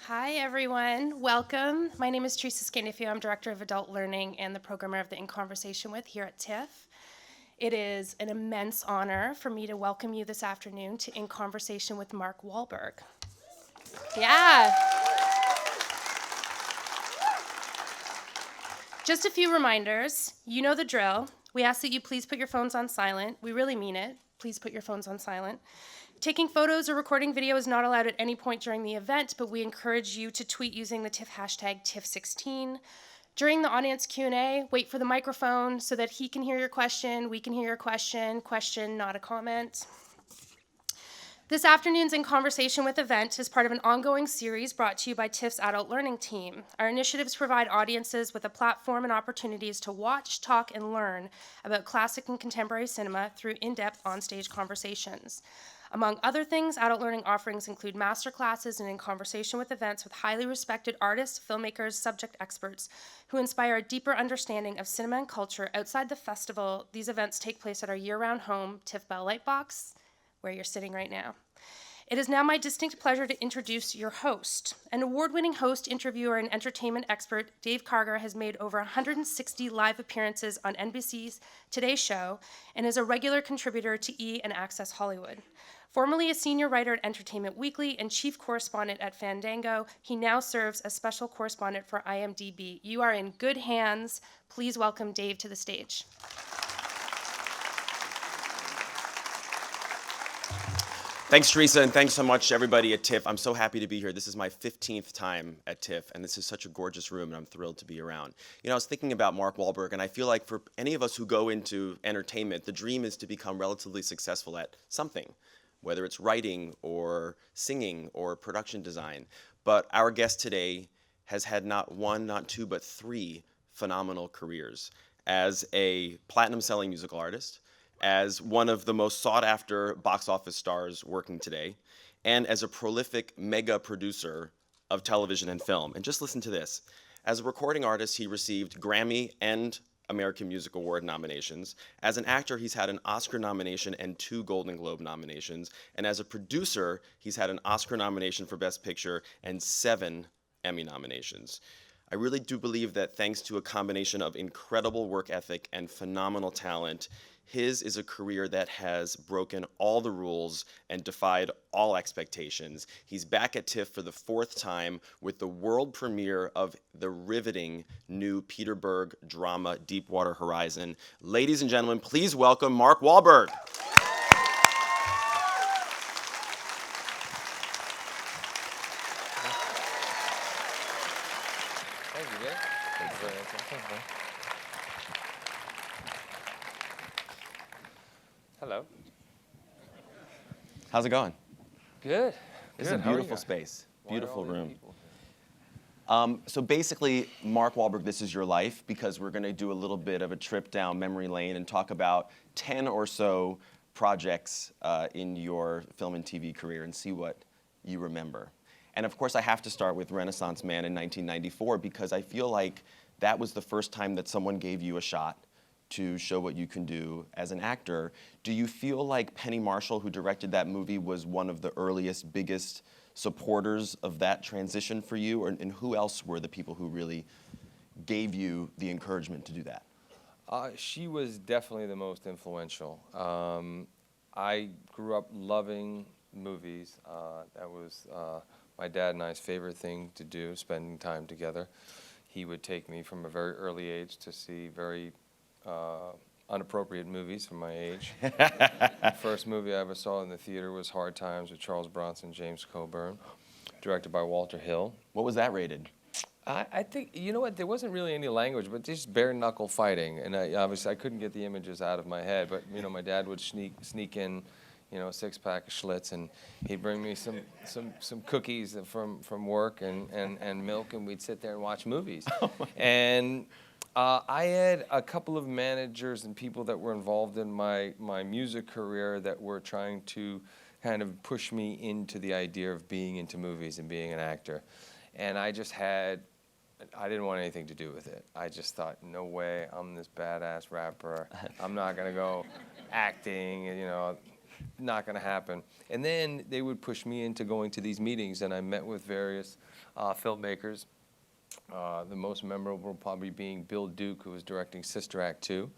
Hi, everyone. Welcome. My name is Teresa Scanifio. I'm Director of Adult Learning and the Programmer of the In Conversation With here at TIFF. It is an immense honor for me to welcome you this afternoon to In Conversation with Mark Wahlberg. Yeah. Just a few reminders. You know the drill. We ask that you please put your phones on silent. We really mean it. Please put your phones on silent. Taking photos or recording video is not allowed at any point during the event, but we encourage you to tweet using the TIFF hashtag TIFF16. During the audience Q&A, wait for the microphone so that he can hear your question, we can hear your question, not a comment. This afternoon's In Conversation With event is part of an ongoing series brought to you by TIFF's Adult Learning team. Our initiatives provide audiences with a platform and opportunities to watch, talk, and learn about classic and contemporary cinema through in-depth onstage conversations. Among other things, adult learning offerings include master classes and In Conversation With events with highly respected artists, filmmakers, subject experts who inspire a deeper understanding of cinema and culture outside the festival. These events take place at our year-round home, TIFF Bell Lightbox, where you're sitting right now. It is now my distinct pleasure to introduce your host. An award-winning host, interviewer, and entertainment expert, Dave Karger has made over 160 live appearances on NBC's Today Show and is a regular contributor to E! And Access Hollywood. Formerly a senior writer at Entertainment Weekly and chief correspondent at Fandango, he now serves as special correspondent for IMDb. You are in good hands. Please welcome Dave to the stage. Thanks, Teresa, and thanks so much, everybody at TIFF. I'm so happy to be here. This is my 15th time at TIFF, and this is such a gorgeous room, and I'm thrilled to be around. You know, I was thinking about Mark Wahlberg, and I feel like for any of us who go into entertainment, the dream is to become relatively successful at something, whether it's writing or singing or production design. But our guest today has had not one, not two, but three phenomenal careers as a platinum-selling musical artist, as one of the most sought-after box office stars working today, and as a prolific mega producer of television and film. And just listen to this. As a recording artist, he received Grammy and American Music Award nominations. As an actor, he's had an Oscar nomination and 2 Golden Globe nominations. And as a producer, he's had an Oscar nomination for Best Picture and 7 Emmy nominations. I really do believe that thanks to a combination of incredible work ethic and phenomenal talent, his is a career that has broken all the rules and defied all expectations. He's back at TIFF for the 4th time with the world premiere of the riveting new Peter Berg drama Deepwater Horizon. Ladies and gentlemen, please welcome Mark Wahlberg. Thank you, Dave. Thank you very much. Thank you. Hello. How's it going? Good. This is a How are you beautiful guys? space, Why are beautiful all these room. people here? So basically, Mark Wahlberg, this is your life, because we're going to do a little bit of a trip down memory lane and talk about 10 or so projects in your film and TV career and see what you remember. And of course, I have to start with Renaissance Man in 1994, because I feel like that was the first time that someone gave you a shot to show what you can do as an actor. Do you feel like Penny Marshall, who directed that movie, was one of the earliest, biggest supporters of that transition for you? And who else were the people who really gave you the encouragement to do that? She was definitely the most influential. I grew up loving movies. That was my dad and I's favorite thing to do, spending time together. He would take me from a very early age to see very unappropriate movies for my age. The first movie I ever saw in the theater was Hard Times with Charles Bronson, James Coburn, directed by Walter Hill. What was that rated? I think, you know what, there wasn't really any language, but just bare knuckle fighting. And obviously I couldn't get the images out of my head, but you know, my dad would sneak in, you know, a 6-pack of Schlitz, and he'd bring me some cookies from work and milk, and we'd sit there and watch movies. And I had a couple of managers and people that were involved in my music career that were trying to kind of push me into the idea of being into movies and being an actor. And I didn't want anything to do with it. I just thought, no way, I'm this badass rapper. I'm not going to go acting, you know. not going to happen. And then they would push me into going to these meetings, and I met with various filmmakers. The most memorable probably being Bill Duke, who was directing Sister Act 2.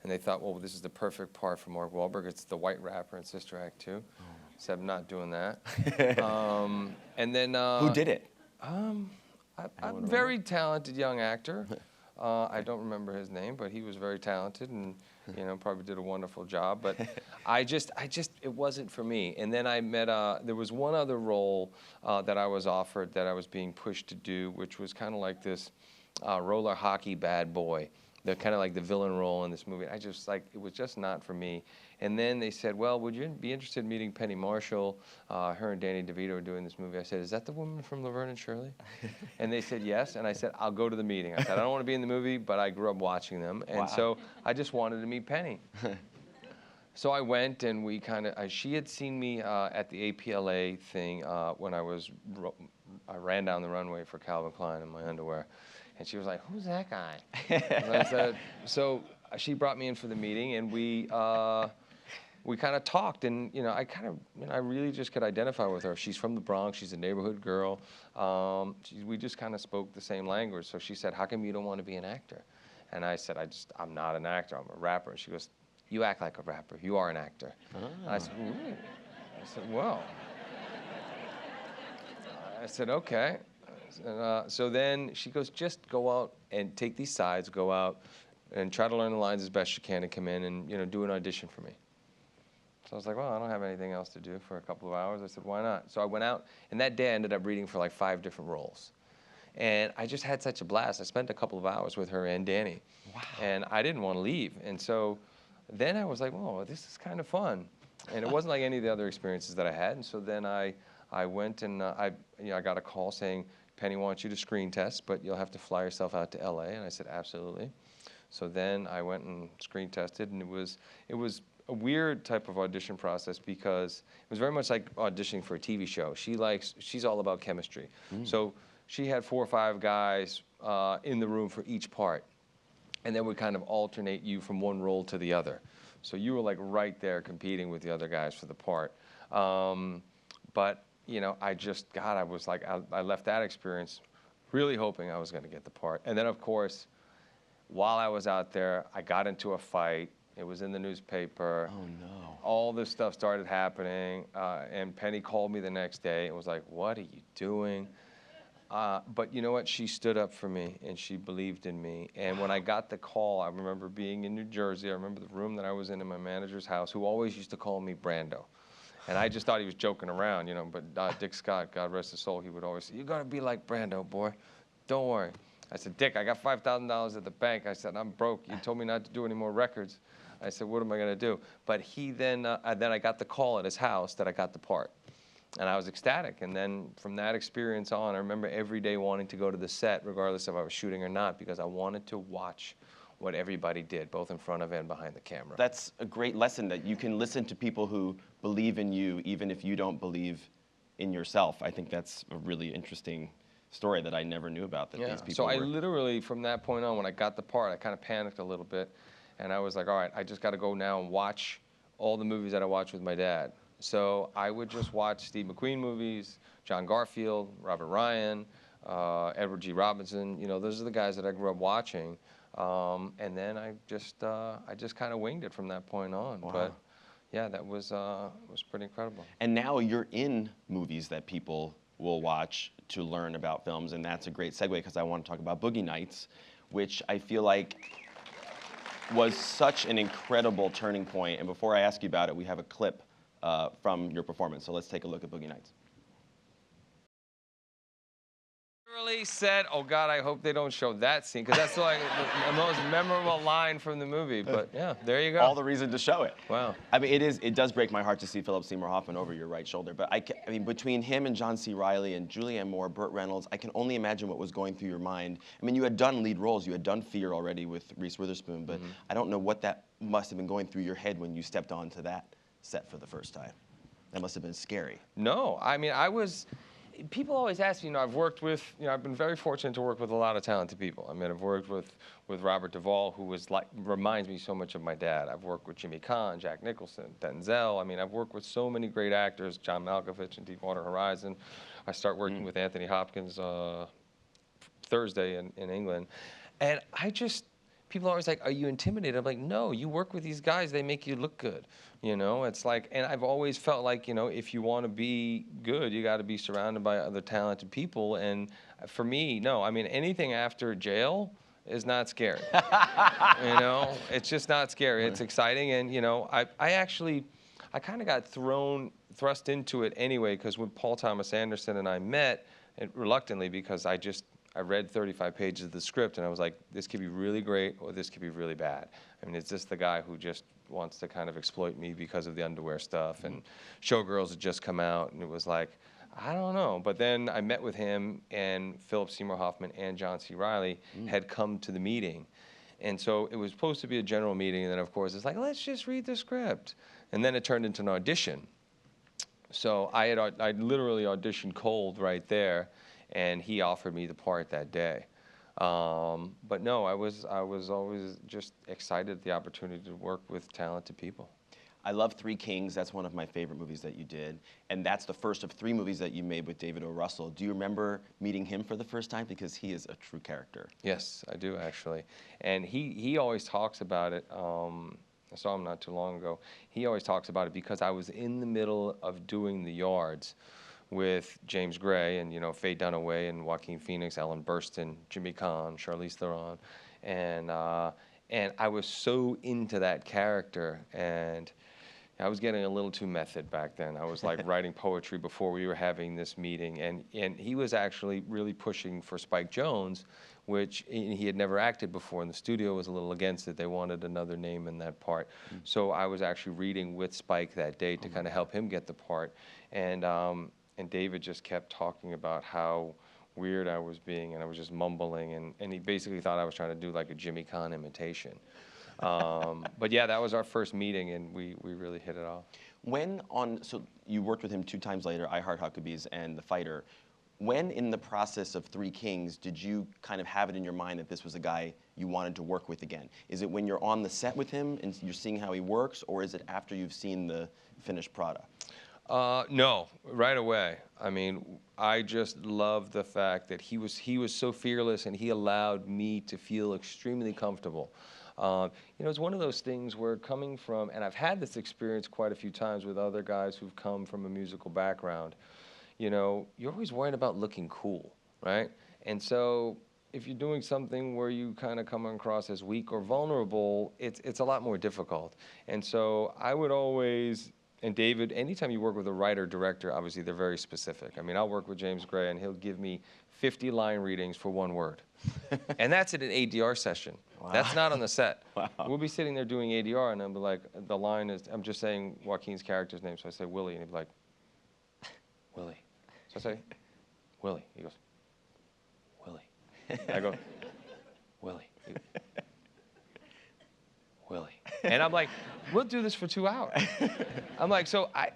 And they thought, well, this is the perfect part for Mark Wahlberg. It's the white rapper in Sister Act 2. Said, I'm not doing that. And then... Who did it? A very talented young actor. I don't remember his name, but he was very talented and, you know, probably did a wonderful job. But it wasn't for me. And then I met, there was one other role that I was offered that I was being pushed to do, which was kind of like this roller hockey bad boy. They're kind of like the villain role in this movie. It was just not for me. And then they said, well, would you be interested in meeting Penny Marshall? Her and Danny DeVito are doing this movie. I said, is that the woman from Laverne and Shirley? And they said, yes. And I said, I'll go to the meeting. I said, I don't want to be in the movie, but I grew up watching them. And so I just wanted to meet Penny. So I went, and we she had seen me at the APLA thing when I ran down the runway for Calvin Klein in my underwear. And she was like, who's that guy? And I said, so she brought me in for the meeting, and we kind of talked, and you know, I really just could identify with her. She's from the Bronx. She's a neighborhood girl. We just kind of spoke the same language. So she said, how come you don't want to be an actor? And I said, I'm not an actor. I'm a rapper. And she goes, you act like a rapper. You are an actor. And I said, really? I said, well. I said, okay. And, so then she goes, just go out and take these sides, go out and try to learn the lines as best you can and come in and, you know, do an audition for me. So I was like, well, I don't have anything else to do for a couple of hours. I said, why not? So I went out, and that day I ended up reading for like 5 different roles. And I just had such a blast. I spent a couple of hours with her and Danny. Wow. And I didn't want to leave. And so then I was like, well, this is kind of fun. And it wasn't like any of the other experiences that I had. And so then I went and I got a call saying, Penny wants you to screen test, but you'll have to fly yourself out to LA. And I said, absolutely. So then I went and screen tested, and it was a weird type of audition process because it was very much like auditioning for a TV show. She's all about chemistry. So she had 4 or 5 guys in the room for each part, and then would kind of alternate you from one role to the other. So you were like right there competing with the other guys for the part. But you know, I left that experience really hoping I was going to get the part. And then, of course, while I was out there, I got into a fight. It was in the newspaper. Oh, no. All this stuff started happening. And Penny called me the next day and was like, what are you doing? But you know what? She stood up for me, and she believed in me. And when I got the call, I remember being in New Jersey. I remember the room that I was in my manager's house, who always used to call me Brando. And I just thought he was joking around, you know, but Dick Scott, God rest his soul, he would always say, you gotta be like Brando, boy. Don't worry. I said, Dick, I got $5,000 at the bank. I said, I'm broke. You told me not to do any more records. I said, what am I gonna do? But he then I got the call at his house that I got the part. And I was ecstatic. And then from that experience on, I remember every day wanting to go to the set, regardless if I was shooting or not, because I wanted to watch what everybody did, both in front of and behind the camera. That's a great lesson, that you can listen to people who believe in you, even if you don't believe in yourself. I think that's a really interesting story that I never knew about, that these people So I literally, from that point on, when I got the part, I kind of panicked a little bit. And I was like, all right, I just got to go now and watch all the movies that I watched with my dad. So I would just watch Steve McQueen movies, John Garfield, Robert Ryan, Edward G. Robinson. You know, those are the guys that I grew up watching. And then I just kind of winged it from that point on. Wow. But yeah, that was pretty incredible. And now you're in movies that people will watch to learn about films, and that's a great segue, because I want to talk about Boogie Nights, which I feel like was such an incredible turning point. And before I ask you about it, we have a clip from your performance. So let's take a look at Boogie Nights. Literally said, oh God, I hope they don't show that scene, because that's like the most memorable line from the movie. But yeah, there you go. All the reason to show it. Wow. I mean, it does break my heart to see Philip Seymour Hoffman over your right shoulder. But I mean, between him and John C. Reilly and Julianne Moore, Burt Reynolds, I can only imagine what was going through your mind. I mean, you had done lead roles. You had done Fear already with Reese Witherspoon, but I don't know what that must have been going through your head when you stepped onto that set for the first time. That must have been scary. No, I mean, people always ask me, I've worked with, I've been very fortunate to work with a lot of talented people. I mean, I've worked with Robert Duvall, who reminds me so much of my dad. I've worked with Jimmy Caan, Jack Nicholson, Denzel. I mean, I've worked with so many great actors, John Malkovich in Deepwater Horizon. I start working with Anthony Hopkins Thursday in England. And people are always like, are you intimidated? I'm like, no, you work with these guys, they make you look good. It's like, and I've always felt like, if you want to be good, you got to be surrounded by other talented people. And for me, no, I mean, anything after jail is not scary. It's just not scary. It's exciting. And, I kind of got thrust into it anyway, because when Paul Thomas Anderson and I met, reluctantly, because I read 35 pages of the script, and I was like, this could be really great, or this could be really bad. I mean, is this the guy who just wants to kind of exploit me because of the underwear stuff? And Showgirls had just come out, and it was like, I don't know. But then I met with him, and Philip Seymour Hoffman and John C. Reilly had come to the meeting. And so it was supposed to be a general meeting, and then, of course, it's like, let's just read the script. And then it turned into an audition. So I literally auditioned cold right there, and he offered me the part that day. But no, I was always just excited at the opportunity to work with talented people. I love Three Kings. That's one of my favorite movies that you did. And that's the first of 3 movies that you made with David O. Russell. Do you remember meeting him for the first time? Because he is a true character. Yes, I do, actually. And he always talks about it. I saw him not too long ago. He always talks about it because I was in the middle of doing The Yards with James Gray and, Faye Dunaway and Joaquin Phoenix, Ellen Burstyn, Jimmy Caan, Charlize Theron. And I was so into that character, and I was getting a little too method back then. I was like writing poetry before we were having this meeting, and he was actually really pushing for Spike Jonze, which he had never acted before, and the studio was a little against it. They wanted another name in that part. So I was actually reading with Spike that day to kind of help him get the part. And David just kept talking about how weird I was being, and I was just mumbling, and he basically thought I was trying to do like a Jimmy Caan imitation. But yeah, that was our first meeting, and we really hit it off. So you worked with him 2 times later, I Heart Huckabees and The Fighter. When in the process of Three Kings did you kind of have it in your mind that this was a guy you wanted to work with again? Is it when you're on the set with him and you're seeing how he works, or is it after you've seen the finished product? No, right away. I mean, I just love the fact that he was so fearless, and he allowed me to feel extremely comfortable. It's one of those things where coming from, and I've had this experience quite a few times with other guys who've come from a musical background, you're always worried about looking cool, right? And so if you're doing something where you kind of come across as weak or vulnerable, it's a lot more difficult. And so I would always, and David, anytime you work with a writer, director, obviously they're very specific. I mean, I'll work with James Gray, and he'll give me 50 line readings for 1 word. And that's at an ADR session. Wow. That's not on the set. Wow. We'll be sitting there doing ADR, and I'll be like, the line is, I'm just saying Joaquin's character's name, so I say Willie, and he'll be like, Willie. So I say, Willie. He goes, Willie. I go, Willie. Willie. And I'm like, we'll do this for 2 hours. I'm like,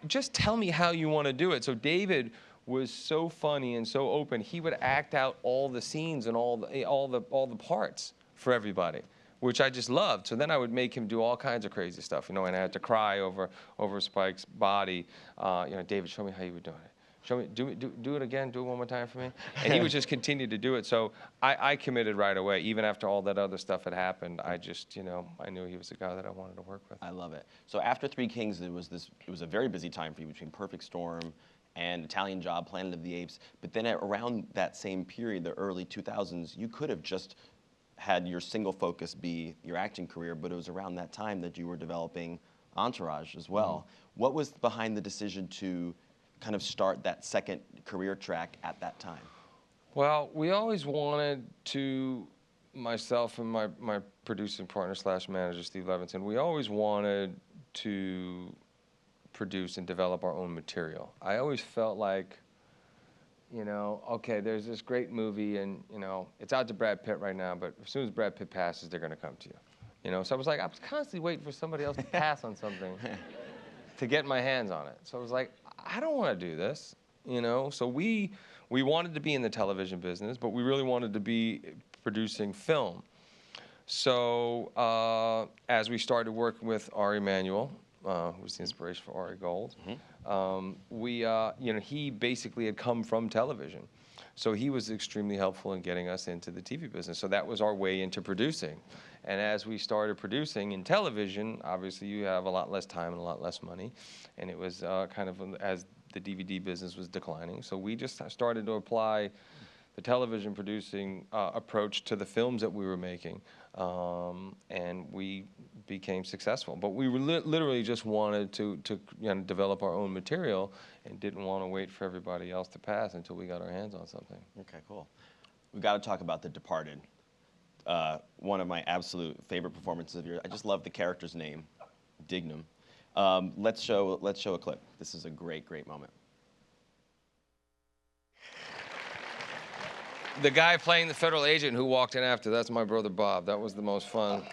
just tell me how you want to do it. So David was so funny and so open. He would act out all the scenes and all the parts for everybody, which I just loved. So then I would make him do all kinds of crazy stuff, and I had to cry over Spike's body. David, show me how you were doing it. Show me, do it again, do it one more time for me. And he would just continue to do it. So I committed right away. Even after all that other stuff had happened, I just, I knew he was the guy that I wanted to work with. I love it. So after Three Kings, it was a very busy time for you between Perfect Storm and Italian Job, Planet of the Apes. But then around that same period, the early 2000s, you could have just had your single focus be your acting career, but it was around that time that you were developing Entourage as well. What was behind the decision to kind of start that second career track at that time? Well, we always wanted to, myself and my producing partner / manager, Steve Levinson, we always wanted to produce and develop our own material. I always felt like, okay, there's this great movie, and, it's out to Brad Pitt right now, but as soon as Brad Pitt passes, they're going to come to you. So I was like, I was constantly waiting for somebody else to pass on something to get my hands on it. So I was like, I don't want to do this, So we We wanted to be in the television business, but we really wanted to be producing film. So as we started working with Ari Emanuel, who was the inspiration for Ari Gold, he basically had come from television. So he was extremely helpful in getting us into the TV business. So that was our way into producing. And as we started producing in television, obviously you have a lot less time and a lot less money. And it was kind of as the DVD business was declining. So we just started to apply the television producing approach to the films that we were making. And we became successful. But we were literally just wanted to develop our own material and didn't want to wait for everybody else to pass until we got our hands on something. Okay, cool. We've got to talk about The Departed. One of my absolute favorite performances of yours. I just love the character's name, Dignam. Let's show a clip. This is a great, great moment. The guy playing the federal agent who walked in after, that's my brother Bob. That was the most fun,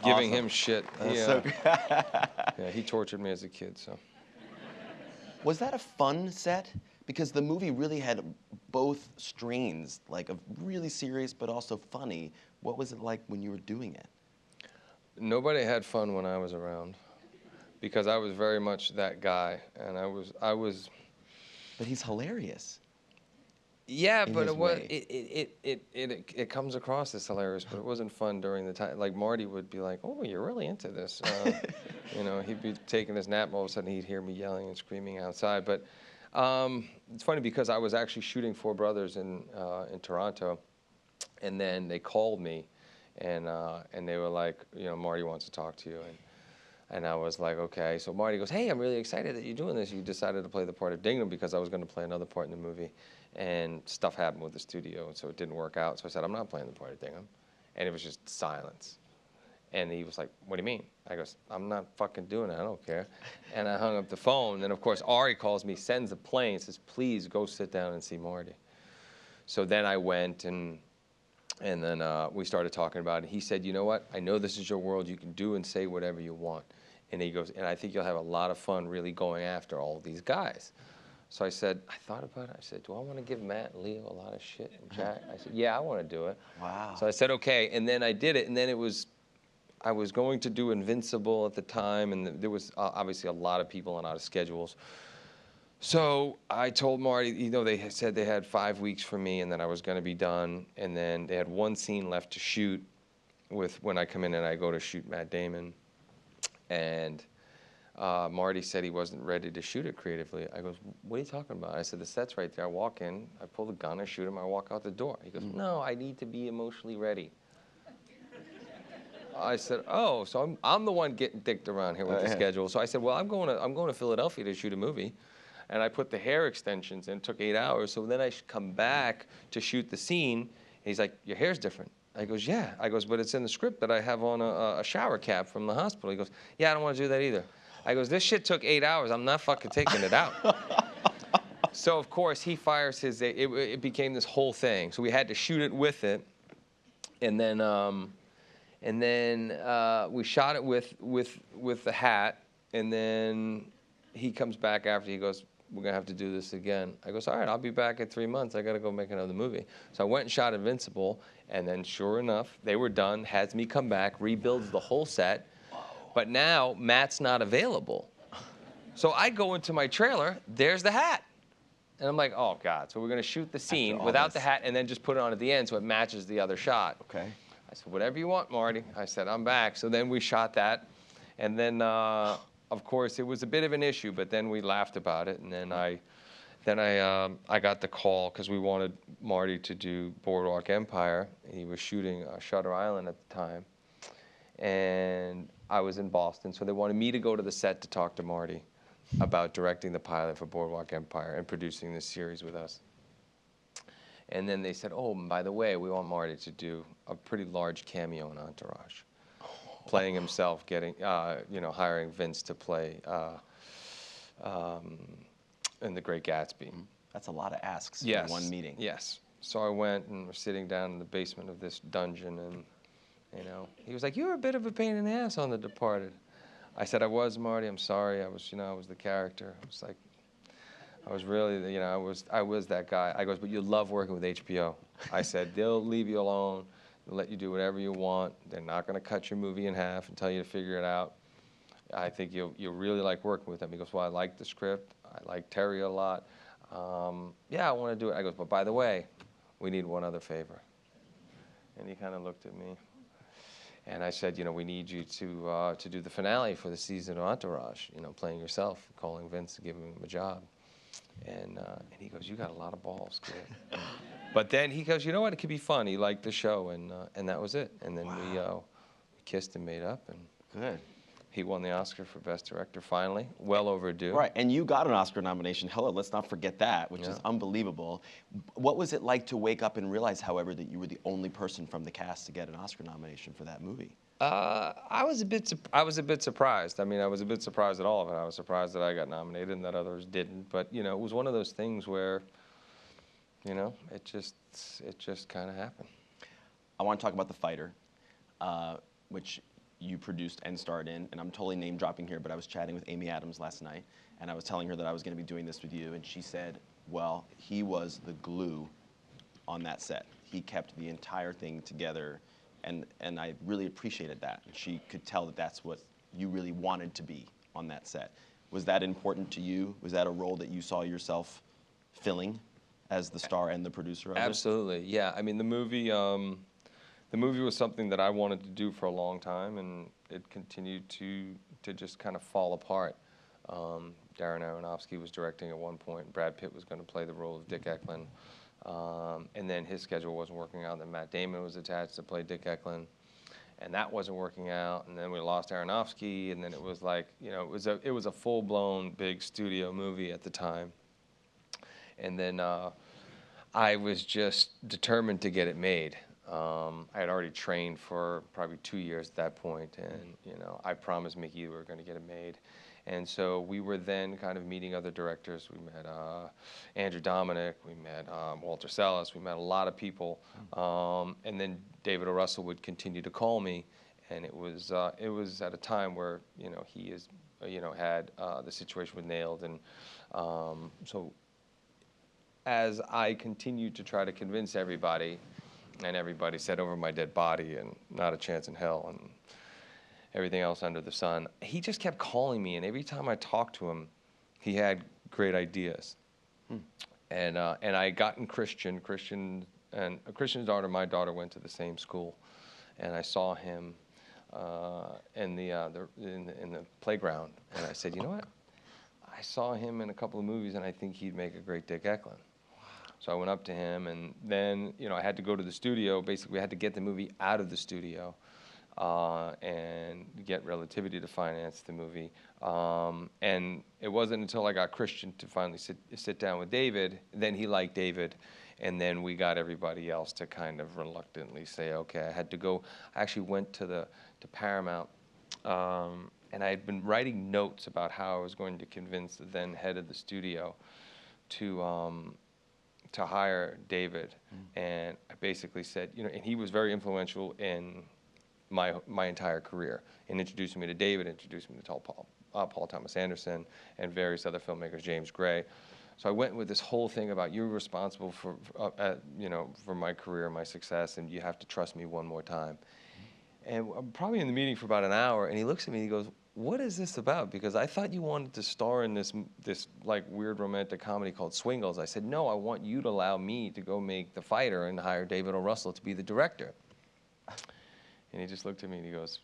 giving him shit. Yeah, he tortured me as a kid, so. Was that a fun set? Because the movie really had both strains, like of really serious but also funny. What was it like when you were doing it? Nobody had fun when I was around, because I was very much that guy, and I was. But he's hilarious. Yeah, but it comes across as hilarious, but it wasn't fun during the time. Like Marty would be like, "Oh, you're really into this," he'd be taking his nap, and all of a sudden he'd hear me yelling and screaming outside. But it's funny because I was actually shooting Four Brothers in Toronto, and then they called me, and they were like, Marty wants to talk to you, and I was like, okay. So Marty goes, "Hey, I'm really excited that you're doing this. You decided to play the part of Dignam," because I was going to play another part in the movie. And stuff happened with the studio, so it didn't work out. So I said, "I'm not playing the part of Dignam." And it was just silence. And he was like, "What do you mean?" I goes, "I'm not fucking doing it. I don't care." And I hung up the phone. And, of course, Ari calls me, sends a plane, says, "Please go sit down and see Marty." So then I went, and then we started talking about it. He said, "You know what? I know this is your world. You can do and say whatever you want." And he goes, "And I think you'll have a lot of fun really going after all these guys." So I said, I thought about it. I said, "Do I want to give Matt and Leo a lot of shit and Jack?" I said, "Yeah, I want to do it." Wow. So I said, okay. And then I did it. And then I was going to do Invincible at the time. And there was obviously a lot of people and out of schedules. So I told Marty, they said they had 5 weeks for me and then I was going to be done. And then they had one scene left to shoot when I come in and I go to shoot Matt Damon. And Marty said he wasn't ready to shoot it creatively. I goes, "What are you talking about?" I said, "The set's right there. I walk in, I pull the gun, I shoot him, I walk out the door." He goes, "No, I need to be emotionally ready." I said, "Oh, so I'm the one getting dicked around here with the schedule." So I said, "Well, I'm going to Philadelphia to shoot a movie." And I put the hair extensions in. It took 8 hours. So then I come back to shoot the scene. And he's like, "Your hair's different." I goes, "Yeah." I goes, "But it's in the script that I have on a shower cap from the hospital." He goes, "Yeah, I don't want to do that either." I goes, "This shit took 8 hours. I'm not fucking taking it out." So, of course, he fires it became this whole thing. So we had to shoot it with it. And then we shot it with the hat. And then he comes back after. He goes, "We're going to have to do this again." I goes, "All right, I'll be back in 3 months. I got to go make another movie." So I went and shot Invincible. And then, sure enough, they were done, has me come back, rebuilds the whole set. But now Matt's not available. So I go into my trailer, there's the hat. And I'm like, oh, God. So we're going to shoot the scene without the hat and then just put it on at the end so it matches the other shot. Okay. I said, "Whatever you want, Marty." I said, "I'm back." So then we shot that. And then, of course, it was a bit of an issue, but then we laughed about it. And then I got the call because we wanted Marty to do Boardwalk Empire. He was shooting Shutter Island at the time. And I was in Boston, so they wanted me to go to the set to talk to Marty about directing the pilot for Boardwalk Empire and producing this series with us. And then they said, "Oh, and by the way, we want Marty to do a pretty large cameo in Entourage," playing himself, hiring Vince to play in The Great Gatsby. That's a lot of asks in one meeting. Yes. So I went and was sitting down in the basement of this dungeon, and he was like, "You were a bit of a pain in the ass on The Departed." I said, "I was, Marty. I'm sorry. I was the character." I was like, I was really, you know, I was that guy. I goes, but you love working with HBO. I said, they'll leave you alone, they'll let you do whatever you want. They're not going to cut your movie in half and tell you to figure it out. I think you'll really like working with them. He goes, well, I like the script. I like Terry a lot. Yeah, I want to do it. I goes, but by the way, we need one other favor. And he kind of looked at me. And I said, you know, we need you to do the finale for the season of Entourage, you know, playing yourself, calling Vince to give him a job. And he goes, you got a lot of balls, kid. But then he goes, you know what, it could be fun. He liked the show, and that was it. And then we kissed and made up. And Good. he won the Oscar for Best Director finally, well overdue. Right, and you got an Oscar nomination. Hello, let's not forget that, which is Yeah. unbelievable. What was it like to wake up and realize, however, that you were the only person from the cast to get an Oscar nomination for that movie? I was a bit surprised. I mean, I was a bit surprised at all of it. I was surprised that I got nominated and that others didn't. But you know, it was one of those things where, you know, it just kind of happened. I want to talk about The Fighter, which you produced and starred in, and I'm totally name dropping here, but I was chatting with Amy Adams last night, and I was telling her that I was going to be doing this with you, and she said, well, he was the glue on that set. He kept the entire thing together, and I really appreciated that. And she could tell that that's what you really wanted to be on that set. Was that important to you? Was that a role that you saw yourself filling as the star and the producer of it? Absolutely, yeah. I mean, the movie was something that I wanted to do for a long time, and it continued to just kind of fall apart. Darren Aronofsky was directing at one point. Brad Pitt was going to play the role of Dick Eklund. And then his schedule wasn't working out. Then Matt Damon was attached to play Dick Eklund, and that wasn't working out. And then we lost Aronofsky, and then it was like, you know, it was a full-blown big studio movie at the time. And then I was just determined to get it made. I had already trained for probably 2 years at that point, and you know, I promised Mickey we were going to get it made. And so we were then kind of meeting other directors. We met Andrew Dominic, we met Walter Sallis, we met a lot of people. And then David O. Russell would continue to call me, and it was at a time where, you know, he is, you know, had the situation with Nailed, and so as I continued to try to convince everybody, and everybody said over my dead body and not a chance in hell and everything else under the sun, he just kept calling me, and every time I talked to him, he had great ideas. And I got in Christian's daughter, my daughter, went to the same school, and I saw him in the playground, and I said, you know what? I saw him in a couple of movies, and I think he'd make a great Dick Eklund. So I went up to him, and then, you know, I had to go to the studio. Basically, we had to get the movie out of the studio and get Relativity to finance the movie. And it wasn't until I got Christian to finally sit down with David, then he liked David, and then we got everybody else to kind of reluctantly say, okay. I had to go. I actually went to Paramount, and I had been writing notes about how I was going to convince the then head of the studio to hire David. And I basically said, you know, and he was very influential in my entire career, in introducing me to David, introducing me to Paul Thomas Anderson, and various other filmmakers, James Gray. So I went with this whole thing about, you're responsible for, you know, for my career, my success, and you have to trust me one more time. And I'm probably in the meeting for about an hour, and he looks at me and he goes, what is this about? Because I thought you wanted to star in this like weird romantic comedy called Swingles. I said, no, I want you to allow me to go make The Fighter and hire David O. Russell to be the director. And he just looked at me and he goes,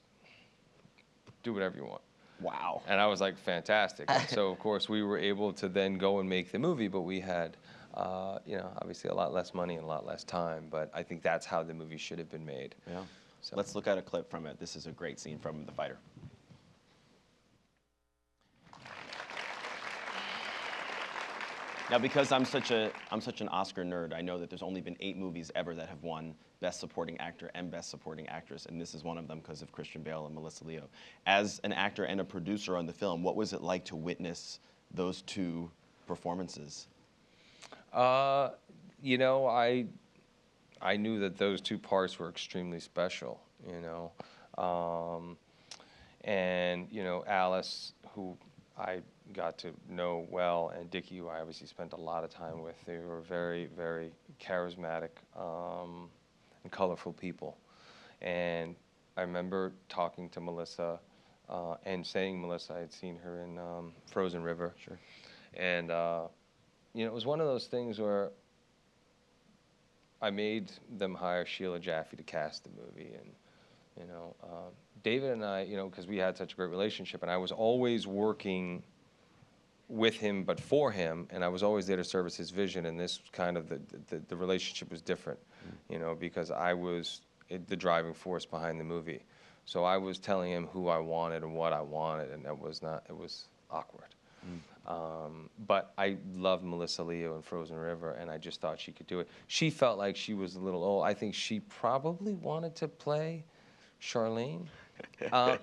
do whatever you want. Wow. And I was like, fantastic. And so, of course, we were able to then go and make the movie, but we had, you know, obviously a lot less money and a lot less time, but I think that's how the movie should have been made. Yeah. So. Let's look at a clip from it. This is a great scene from The Fighter. Now, because I'm such an Oscar nerd, I know that there's only been 8 movies ever that have won Best Supporting Actor and Best Supporting Actress, and this is one of them because of Christian Bale and Melissa Leo. As an actor and a producer on the film, what was it like to witness those 2 performances? You know, I knew that those 2 parts were extremely special, you know. And, you know, Alice, who I got to know well, and Dickie, who I obviously spent a lot of time with. They were very, very charismatic and colorful people. And I remember talking to Melissa and saying Melissa, I had seen her in Frozen River. Sure. And, you know, it was one of those things where I made them hire Sheila Jaffe to cast the movie. And, you know, David and I, you know, because we had such a great relationship, and I was always working with him but for him, and I was always there to service his vision, and this kind of, the relationship was different, you know, because I was the driving force behind the movie. So I was telling him who I wanted and what I wanted, and it was awkward. But I loved Melissa Leo in Frozen River, and I just thought she could do it. She felt like she was a little old. I think she probably wanted to play Charlene,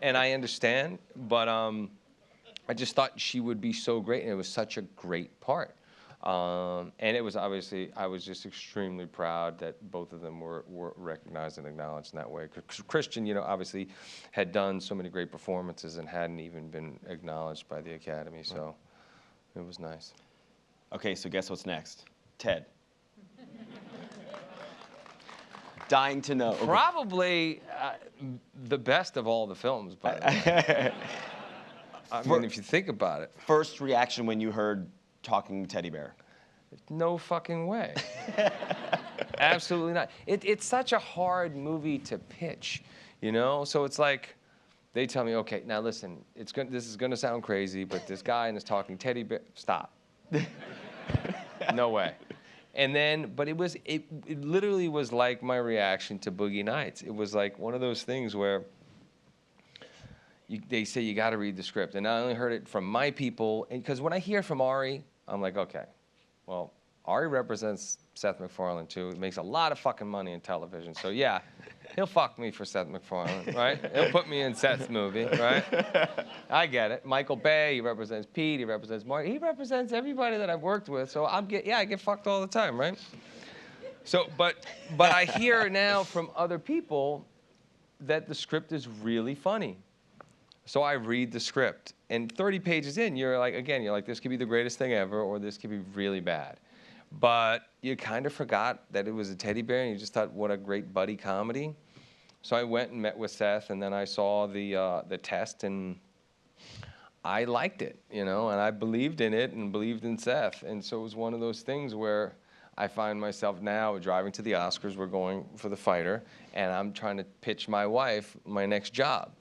and I understand, but I just thought she would be so great, and it was such a great part. And it was obviously, I was just extremely proud that both of them were recognized and acknowledged in that way. Christian, you know, obviously had done so many great performances and hadn't even been acknowledged by the Academy, so it was nice. Okay, so guess what's next? Ted. Dying to know. Probably the best of all the films, by the way. I mean, if you think about it. First reaction when you heard Talking Teddy Bear? No fucking way. Absolutely not. It's such a hard movie to pitch, you know? So it's like, they tell me, okay, now listen, this is gonna sound crazy, but this guy and this talking teddy bear, stop. No way. And then, but it literally was like my reaction to Boogie Nights. It was like one of those things where they say you got to read the script. And I only heard it from my people, because when I hear from Ari, I'm like, okay, well, Ari represents Seth MacFarlane too. He makes a lot of fucking money in television. So yeah, he'll fuck me for Seth MacFarlane, right? He'll put me in Seth's movie, right? I get it. Michael Bay, he represents Pete, he represents Mark, he represents everybody that I've worked with. So I get fucked all the time, right? So, but I hear now from other people that the script is really funny. So I read the script, and 30 pages in, you're like, this could be the greatest thing ever, or this could be really bad. But you kind of forgot that it was a teddy bear, and you just thought, what a great buddy comedy. So I went and met with Seth, and then I saw the test, and I liked it, you know, and I believed in it and believed in Seth. And so it was one of those things where I find myself now driving to the Oscars, we're going for The Fighter, and I'm trying to pitch my wife my next job.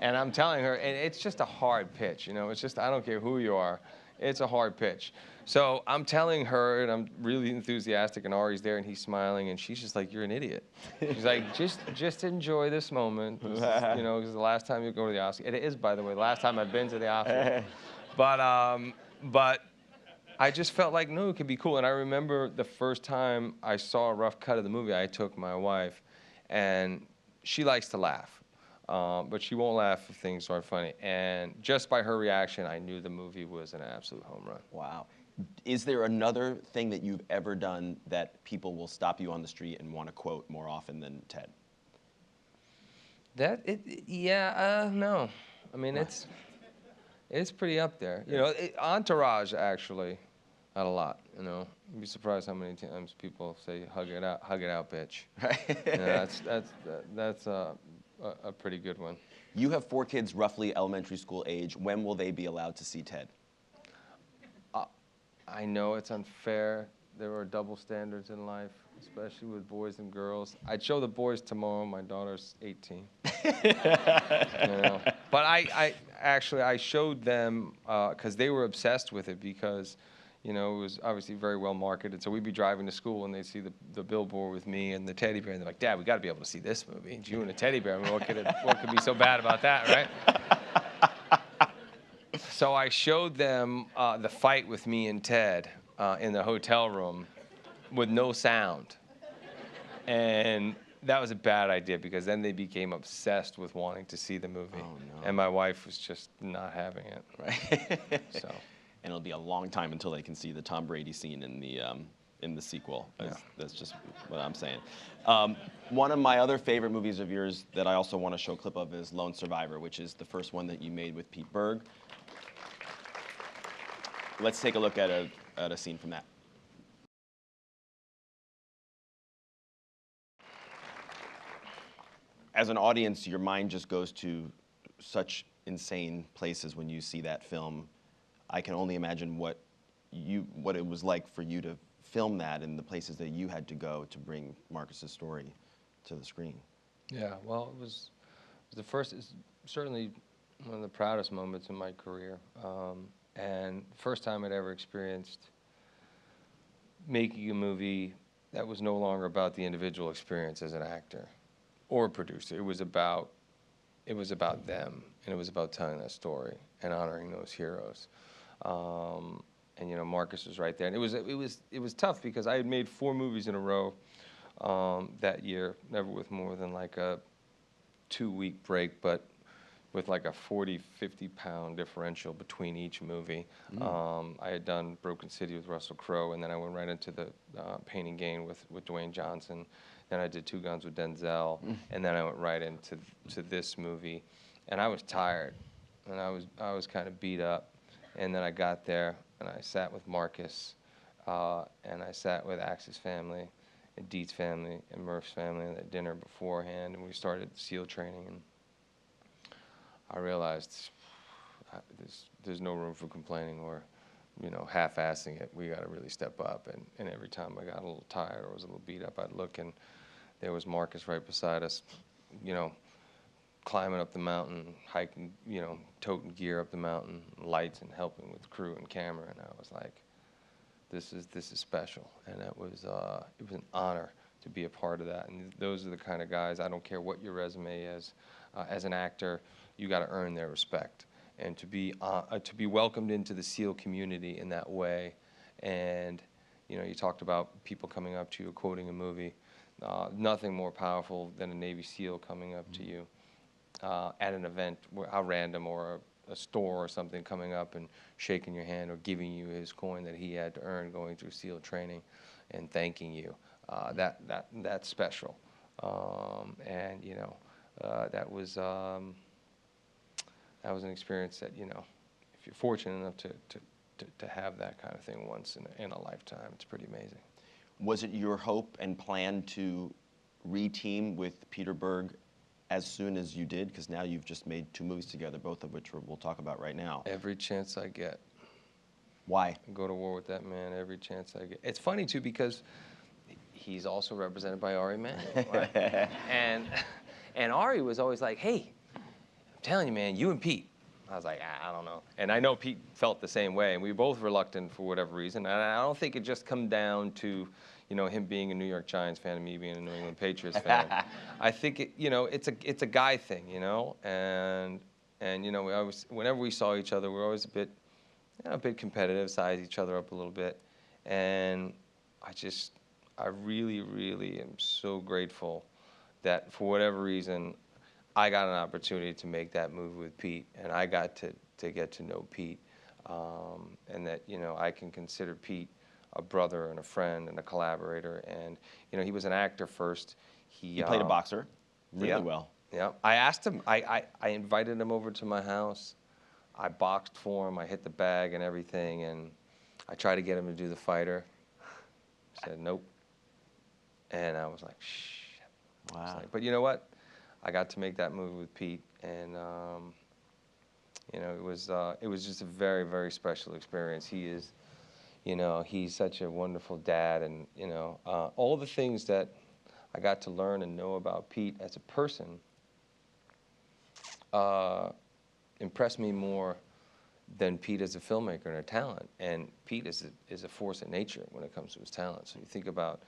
And I'm telling her, and it's just a hard pitch, you know, it's just, I don't care who you are, it's a hard pitch. So I'm telling her, and I'm really enthusiastic, and Ari's there, and he's smiling, and she's just like, you're an idiot. She's like, just enjoy this moment, this is, you know, because the last time you go to the Oscars, it is, by the way, the last time I've been to the Oscars. But I just felt like, no, it could be cool. And I remember the first time I saw a rough cut of the movie, I took my wife, and she likes to laugh. But she won't laugh if things aren't funny. And just by her reaction, I knew the movie was an absolute home run. Wow. Is there another thing that you've ever done that people will stop you on the street and want to quote more often than Ted? No. I mean, it's pretty up there. You know, Entourage actually had a lot, you know. You'd be surprised how many times people say, hug it out, bitch. You know, that's a pretty good one. You have 4 kids roughly elementary school age. When will they be allowed to see Ted? I know it's unfair. There are double standards in life, especially with boys and girls. I'd show the boys tomorrow. My daughter's 18. You know? But I showed them because they were obsessed with it because, you know, it was obviously very well marketed. So we'd be driving to school and they'd see the billboard with me and the teddy bear, and they're like, Dad, we got to be able to see this movie. You and a teddy bear. I mean, what could be so bad about that, right? So I showed them the fight with me and Ted in the hotel room with no sound. And that was a bad idea because then they became obsessed with wanting to see the movie. Oh, no. And my wife was just not having it. Right. So. And it'll be a long time until they can see the Tom Brady scene in the sequel. That's just what I'm saying. One of my other favorite movies of yours that I also want to show a clip of is Lone Survivor, which is the first one that you made with Pete Berg. Let's take a look at a scene from that. As an audience, your mind just goes to such insane places when you see that film. I can only imagine what it was like for you to film that and the places that you had to go to bring Marcus's story to the screen. Yeah, well, it was the first. It's certainly one of the proudest moments in my career, and first time I'd ever experienced making a movie that was no longer about the individual experience as an actor or a producer. It was about them, and it was about telling that story and honoring those heroes. And you know, Marcus was right there, and it was tough because I had made 4 movies in a row that year, never with more than like a 2-week break, but with like a 40, 50-pound differential between each movie. I had done Broken City with Russell Crowe, and then I went right into the Pain and Gain with Dwayne Johnson. Then I did Two Guns with Denzel, and then I went right into this movie. And I was tired, and I was kind of beat up. And then I got there, and I sat with Marcus, and I sat with Axe's family, and Deet's family, and Murph's family at dinner beforehand, and we started SEAL training. And I realized there's no room for complaining or, you know, half-assing it. We got to really step up. And every time I got a little tired or was a little beat up, I'd look, and there was Marcus right beside us, you know, climbing up the mountain, hiking, you know, toting gear up the mountain, lights, and helping with crew and camera. And I was like, this is special. And it was an honor to be a part of that. And those are the kind of guys, I don't care what your resume is, as an actor, you got to earn their respect. And to be welcomed into the SEAL community in that way. And, you know, you talked about people coming up to you, quoting a movie. Nothing more powerful than a Navy SEAL coming up to you at an event, how random, or a store or something, coming up and shaking your hand or giving you his coin that he had to earn going through SEAL training and thanking you. That's special. And, you know, that was an experience that, you know, if you're fortunate enough to have that kind of thing once in a lifetime, it's pretty amazing. Was it your hope and plan to re-team with Peter Berg as soon as you did? Because now you've just made 2 movies together, both of which we'll talk about right now. Every chance I get. Why? I go to war with that man every chance I get. It's funny, too, because he's also represented by Ari Emanuel, right? and Ari was always like, hey, I'm telling you, man, you and Pete. I was like, I don't know. And I know Pete felt the same way, and we were both reluctant for whatever reason. And I don't think it just come down to, you know, him being a New York Giants fan and me being a New England Patriots fan. I think you know, it's a guy thing, you know, and you know, whenever we saw each other, we were always a bit competitive, size each other up a little bit, and I really, really am so grateful that for whatever reason, I got an opportunity to make that movie with Pete, and I got to get to know Pete, and that, you know, I can consider Pete a brother and a friend and a collaborator. And, you know, he was an actor first. He played a boxer really well. Yeah. I asked him, I invited him over to my house. I boxed for him. I hit the bag and everything, and I tried to get him to do the fighter. He said, nope. And I was like, shh. Wow. But you know what? I got to make that movie with Pete, and you know, it was just a very, very special experience. He is, you know, he's such a wonderful dad, and you know, all the things that I got to learn and know about Pete as a person impressed me more than Pete as a filmmaker and a talent. And Pete is a force of nature when it comes to his talent. So you think about,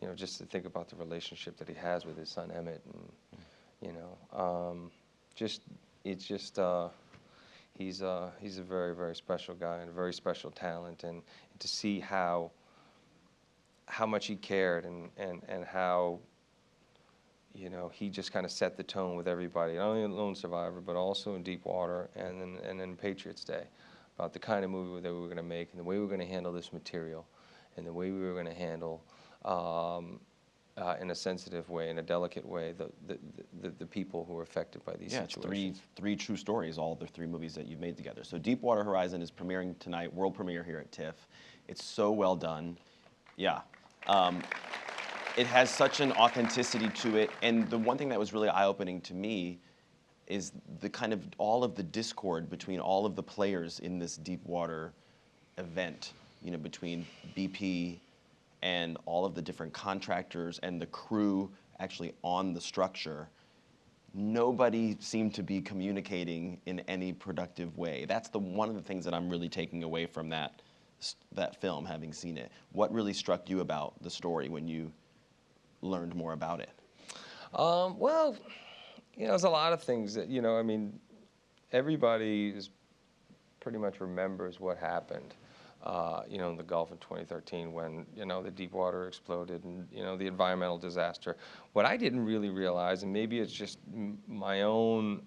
you know, just to think about the relationship that he has with his son Emmett, and you know, he's a very, very special guy and a very special talent, and to see how much he cared and how, you know, he just kind of set the tone with everybody, not only in Lone Survivor, but also in Deepwater and then Patriots Day, about the kind of movie that we were going to make and the way we were going to handle this material and the way we were going to handle in a sensitive way, in a delicate way, the people who are affected by these situations. It's three true stories, all the 3 movies that you've made together. So Deepwater Horizon is premiering tonight, world premiere here at TIFF. It's so well done. Yeah. It has such an authenticity to it, and the one thing that was really eye-opening to me is the kind of all of the discord between all of the players in this Deepwater event, you know, between BP and all of the different contractors and the crew actually on the structure. Nobody seemed to be communicating in any productive way. That's one of the things that I'm really taking away from that film, having seen it. What really struck you about the story when you learned more about it? Well, you know, there's a lot of things that, you know, I mean, everybody pretty much remembers what happened, you know, in the Gulf in 2013 when, you know, the Deepwater exploded and, you know, the environmental disaster. What I didn't really realize, and maybe it's just my own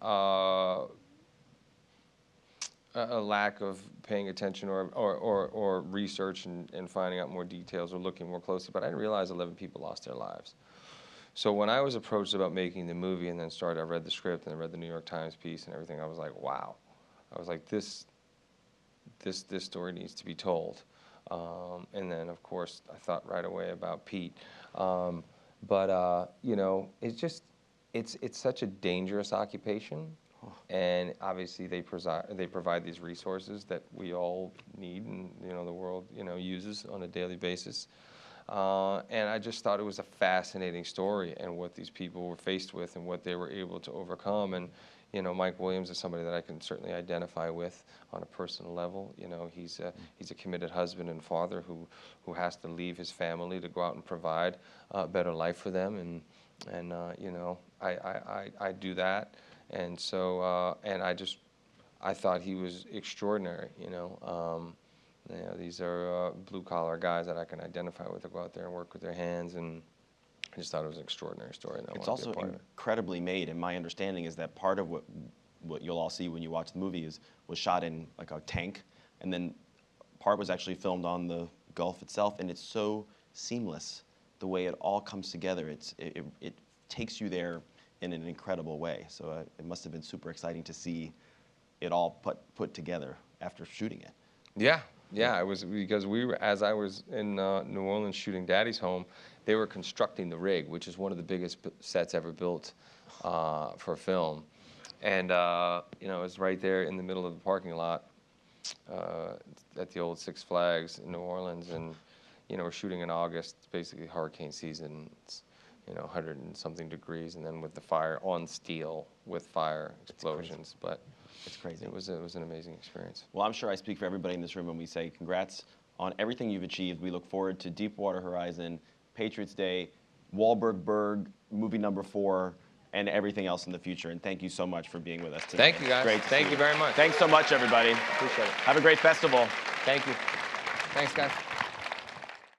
a lack of paying attention or research and finding out more details or looking more closely, but I didn't realize 11 people lost their lives. So when I was approached about making the movie and then I read the script and I read the New York Times piece and everything, I was like, wow. I was like, this story needs to be told. And then, of course, I thought right away about Pete. You know, it's such a dangerous occupation. And obviously they provide these resources that we all need and, you know, the world, you know, uses on a daily basis. And I just thought it was a fascinating story and what these people were faced with and what they were able to overcome. And, you know, Mike Williams is somebody that I can certainly identify with on a personal level. You know, he's a committed husband and father who has to leave his family to go out and provide a better life for them. And you know, I do that. And so, and I thought he was extraordinary, you know. You know, these are blue-collar guys that I can identify with to go out there and work with their hands, and I just thought it was an extraordinary story. And it's also incredibly made, and my understanding is that part of what you'll all see when you watch the movie was shot in like a tank, and then part was actually filmed on the Gulf itself, and it's so seamless the way it all comes together. It takes you there in an incredible way. So it must have been super exciting to see it all put together after shooting it. Yeah. Yeah, it was because as I was in New Orleans shooting Daddy's Home, they were constructing the rig, which is one of the biggest sets ever built for film. And, you know, it was right there in the middle of the parking lot at the old Six Flags in New Orleans. And, you know, we're shooting in August, basically hurricane season. It's, you know, 100 and something degrees, and then with the fire on steel with fire explosions. But it's crazy. It was an amazing experience. Well, I'm sure I speak for everybody in this room when we say congrats on everything you've achieved. We look forward to Deepwater Horizon, Patriots Day, Wahlberg movie number 4, and everything else in the future. And thank you so much for being with us today. Thank you, guys. Great. Thank you very much. Thanks so much, everybody. Appreciate it. Have a great festival. Thank you. Thanks, guys.